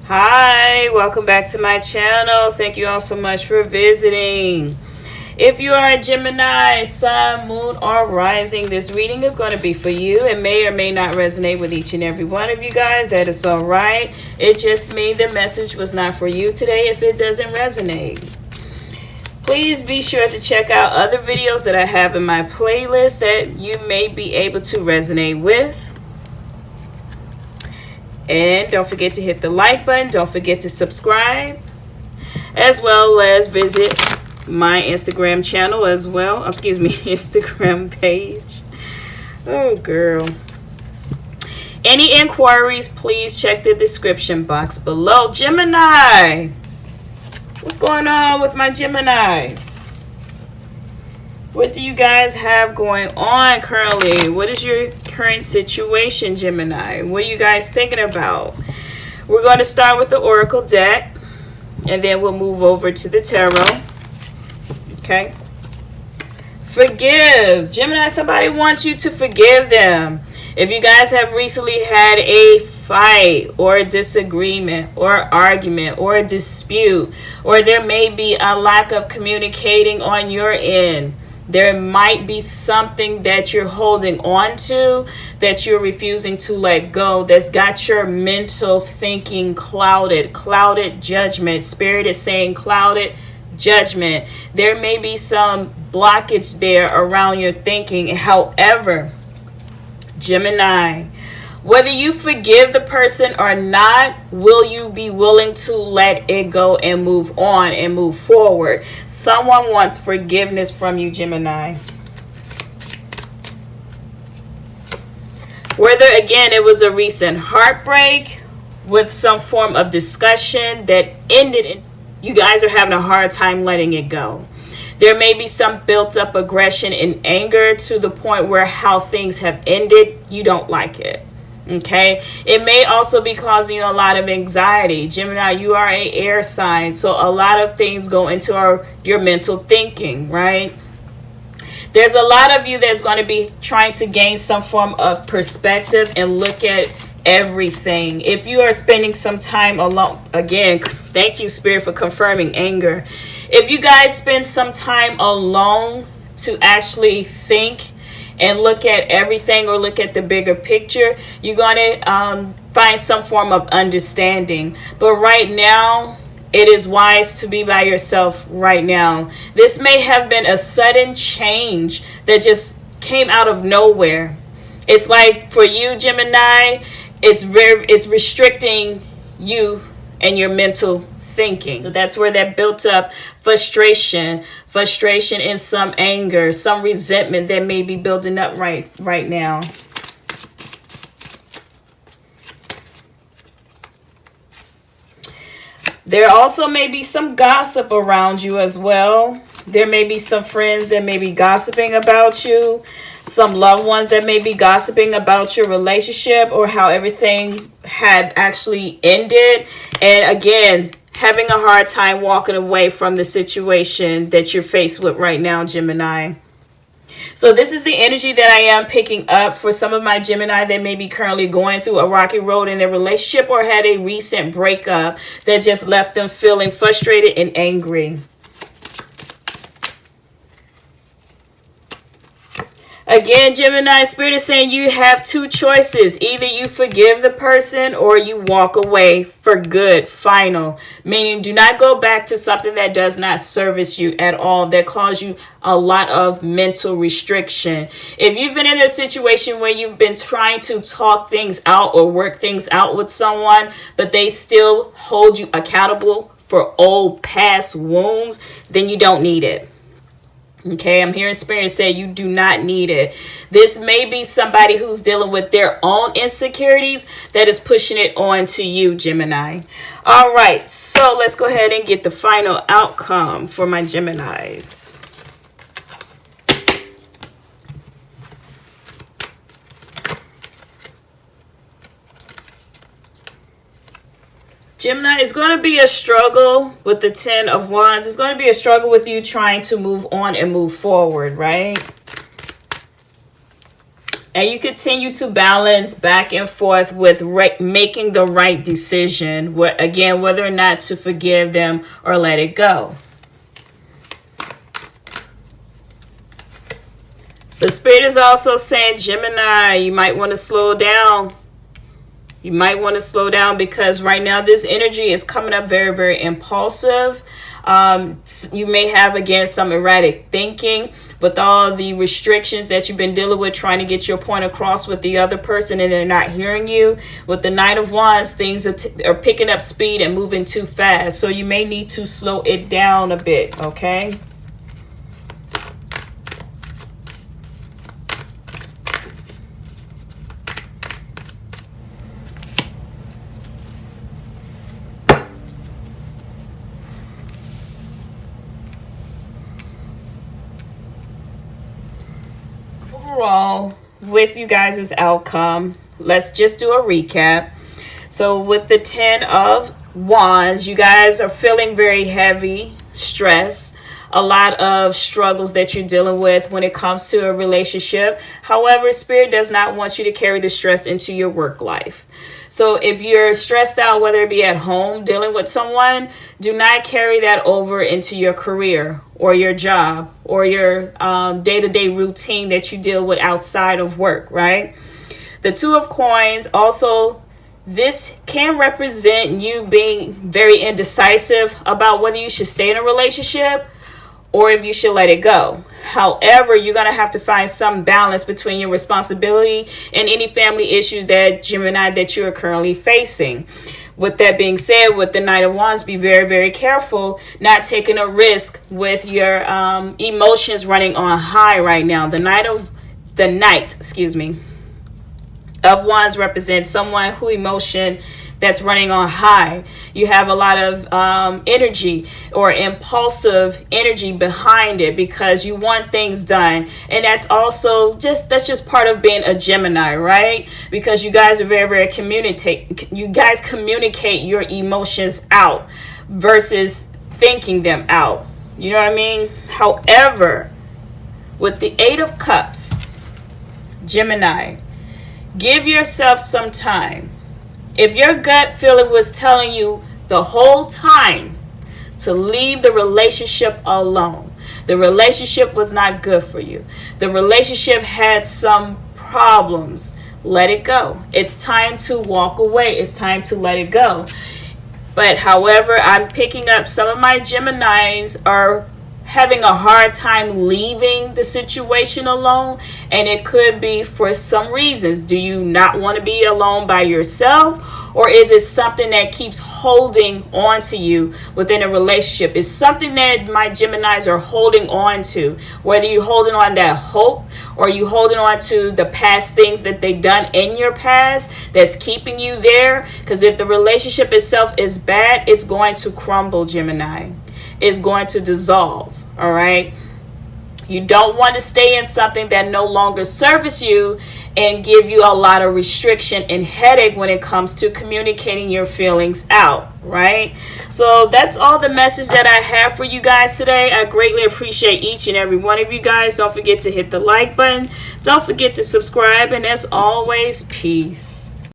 Hi, welcome back to my channel. Thank you all so much for visiting. If you are a Gemini, Sun, Moon, or Rising, this reading is going to be for you. It may or may not resonate with each and every one of you guys. That is all right. It just means the message was not for you today if it doesn't resonate. Please be sure to check out other videos that I have in my playlist that you may be able to resonate with. And don't forget to hit the like button. Don't forget to subscribe, as well as visit my Instagram channel as well. Excuse me, Instagram page. Oh, girl. Any inquiries, please check the description box below. Gemini. What's going on with my Geminis? What do you guys have going on currently? What is your current situation, Gemini? What are you guys thinking about? We're going to start with the Oracle deck, and then we'll move over to the Tarot. Okay. Forgive. Gemini, somebody wants you to forgive them. If you guys have recently had a fight or a disagreement or argument or a dispute, or there may be a lack of communicating on your end, there might be something that you're holding on to that you're refusing to let go, that's got your mental thinking clouded judgment. Spirit is saying clouded judgment. There may be some blockage there around your thinking. However, Gemini, whether you forgive the person or not, will you be willing to let it go and move on and move forward? Someone wants forgiveness from you, Gemini. Whether, again, it was a recent heartbreak with some form of discussion that ended, you guys are having a hard time letting it go. There may be some built up aggression and anger to the point where how things have ended, you don't like it. Okay, it may also be causing you a lot of anxiety. Gemini, you are an air sign, so a lot of things go into your mental thinking, right? There's a lot of you that's going to be trying to gain some form of perspective and look at everything. If you are spending some time alone, again, thank you, Spirit, for confirming anger. If you guys spend some time alone to actually think and look at everything or look at the bigger picture, you're going to find some form of understanding. But right now, it is wise to be by yourself right now. This may have been a sudden change that just came out of nowhere. It's like for you, Gemini, it's restricting you and your mental thinking. So that's where that built up frustration and some anger, some resentment that may be building up right now. There also may be some gossip around you as well. There may be some friends that may be gossiping about you, some loved ones that may be gossiping about your relationship or how everything had actually ended. And again, having a hard time walking away from the situation that you're faced with right now, Gemini. So this is the energy that I am picking up for some of my Gemini that may be currently going through a rocky road in their relationship or had a recent breakup that just left them feeling frustrated and angry. Again, Gemini, Spirit is saying you have two choices. Either you forgive the person or you walk away for good, final. Meaning do not go back to something that does not service you at all, that cause you a lot of mental restriction. If you've been in a situation where you've been trying to talk things out or work things out with someone, but they still hold you accountable for old past wounds, then you don't need it. Okay, I'm hearing Spirit say you do not need it. This may be somebody who's dealing with their own insecurities that is pushing it on to you, Gemini. All right, so let's go ahead and get the final outcome for my Geminis. Gemini, it's going to be a struggle with the 10 of Wands. It's going to be a struggle with you trying to move on and move forward, right? And you continue to balance back and forth with making the right decision. Again, whether or not to forgive them or let it go. The Spirit is also saying, Gemini, you might want to slow down. You might want to slow down because right now this energy is coming up very, very impulsive. You may have, again, some erratic thinking with all the restrictions that you've been dealing with, trying to get your point across with the other person and they're not hearing you. With the Knight of Wands, things are picking up speed and moving too fast. So you may need to slow it down a bit, okay? Overall, with you guys' outcome, let's just do a recap. So with the 10 of Wands, you guys are feeling very heavy, stress, a lot of struggles that you're dealing with when it comes to a relationship. However, Spirit does not want you to carry the stress into your work life. So if you're stressed out, whether it be at home dealing with someone, do not carry that over into your career or your job or your day-to-day routine that you deal with outside of work, right? The Two of Coins also, this can represent you being very indecisive about whether you should stay in a relationship or if you should let it go. However, you're going to have to find some balance between your responsibility and any family issues that, Gemini, that you are currently facing. With that being said, with the Knight of Wands, be very, very careful not taking a risk with your emotions running on high right now. The Knight of Wands represents someone who emotion that's running on high. You have a lot of energy or impulsive energy behind it because you want things done. And that's just part of being a Gemini, right? Because you guys are very, very you guys communicate your emotions out versus thinking them out. You know what I mean? However, with the 8 of Cups, Gemini, give yourself some time. If your gut feeling was telling you the whole time to leave the relationship alone, the relationship was not good for you, the relationship had some problems, let it go. It's time to walk away. It's time to let it go. But however, I'm picking up some of my Geminis are having a hard time leaving the situation alone, and it could be for some reasons. Do you not want to be alone by yourself, or is it something that keeps holding on to you within a relationship? It's something that my Geminis are holding on to, whether you're holding on that hope or you holding on to the past things that they've done in your past that's keeping you there. Because if the relationship itself is bad, it's going to crumble, Gemini. Is going to dissolve. All right. You don't want to stay in something that no longer serves you and give you a lot of restriction and headache when it comes to communicating your feelings out, right? So that's all the message that I have for you guys today. I greatly appreciate each and every one of you guys. Don't forget to hit the like button. Don't forget to subscribe. And as always, peace.